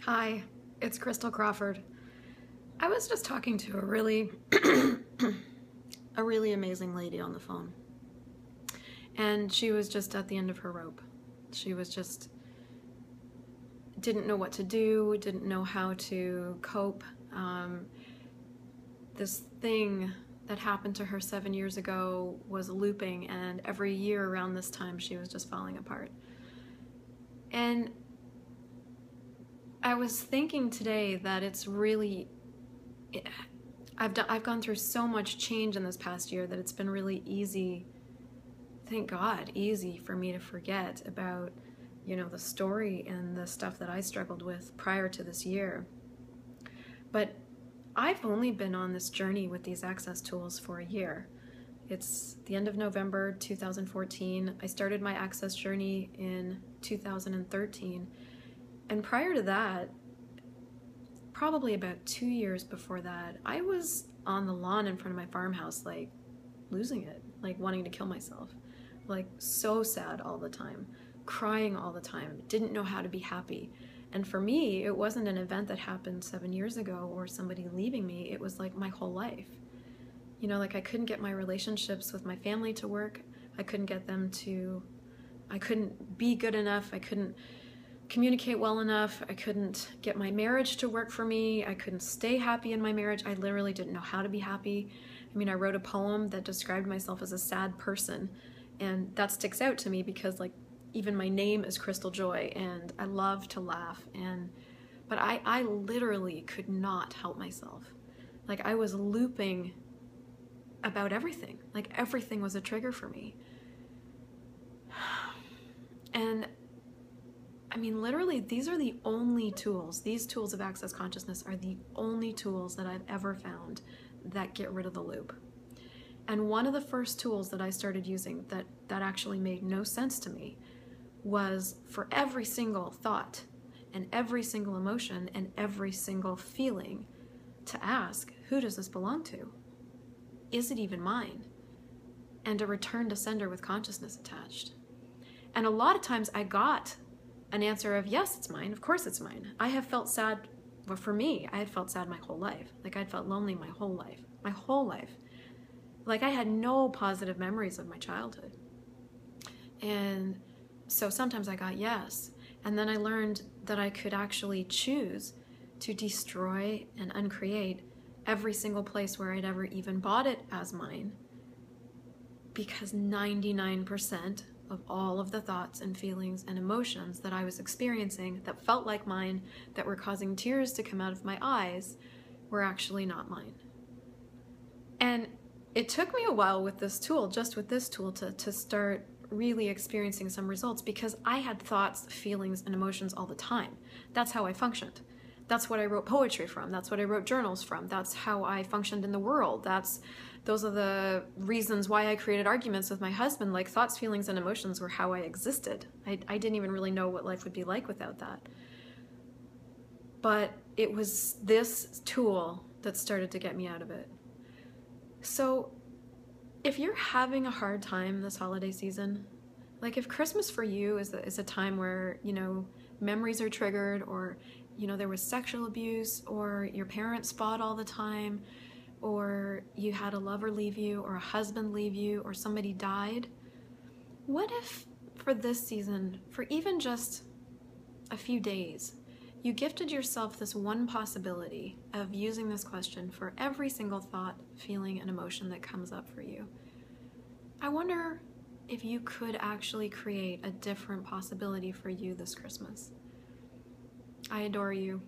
Hi, it's Crystal Crawford. I was just talking to a really amazing lady on the phone. And she was just at the end of her rope. She was just didn't know what to do, didn't know how to cope. This thing that happened to her 7 years ago was looping, and every year around this time she was just falling apart. And I was thinking today that it's really, I've gone through so much change in this past year that it's been really easy, thank God, easy for me to forget about, the story and the stuff that I struggled with prior to this year. But I've only been on this journey with these access tools for a year. It's the end of November 2014. I started my access journey in 2013. And prior to that, probably about 2 years before that, I was on the lawn in front of my farmhouse, like losing it, like wanting to kill myself, like so sad all the time, crying all the time, didn't know how to be happy. And for me, it wasn't an event that happened 7 years ago or somebody leaving me. It was like my whole life. Like I couldn't get my relationships with my family to work. I couldn't be good enough. I couldn't communicate well enough. I couldn't get my marriage to work for me. I couldn't stay happy in my marriage. I literally didn't know how to be happy. I wrote a poem that described myself as a sad person, and that sticks out to me because even my name is Crystal Joy, and I love to laugh, but I literally could not help myself. I was looping about everything. Everything was a trigger for me. And literally, these are the only tools, these tools of access consciousness are the only tools that I've ever found that get rid of the loop. And one of the first tools that I started using that actually made no sense to me was for every single thought and every single emotion and every single feeling to ask, who does this belong to? Is it even mine? And to return to sender with consciousness attached. And a lot of times I got an answer of, yes, it's mine. Of course it's mine. I have felt sad. Well, for me, I had felt sad my whole life. I'd felt lonely my whole life. My whole life. I had no positive memories of my childhood. And so sometimes I got yes. And then I learned that I could actually choose to destroy and uncreate every single place where I'd ever even bought it as mine. Because 99% of all of the thoughts and feelings and emotions that I was experiencing that felt like mine, that were causing tears to come out of my eyes, were actually not mine. And it took me a while with this tool, to start really experiencing some results, because I had thoughts, feelings, and emotions all the time. That's how I functioned. That's what I wrote poetry from. That's what I wrote journals from. That's how I functioned in the world. Those are the reasons why I created arguments with my husband. Thoughts, feelings, and emotions were how I existed. I didn't even really know what life would be like without that. But it was this tool that started to get me out of it. So if you're having a hard time this holiday season, if Christmas for you is a time where, memories are triggered, or, there was sexual abuse, or your parents fought all the time, or you had a lover leave you, or a husband leave you, or somebody died, what if for this season, for even just a few days, you gifted yourself this one possibility of using this question for every single thought, feeling, and emotion that comes up for you? I wonder if you could actually create a different possibility for you this Christmas. I adore you.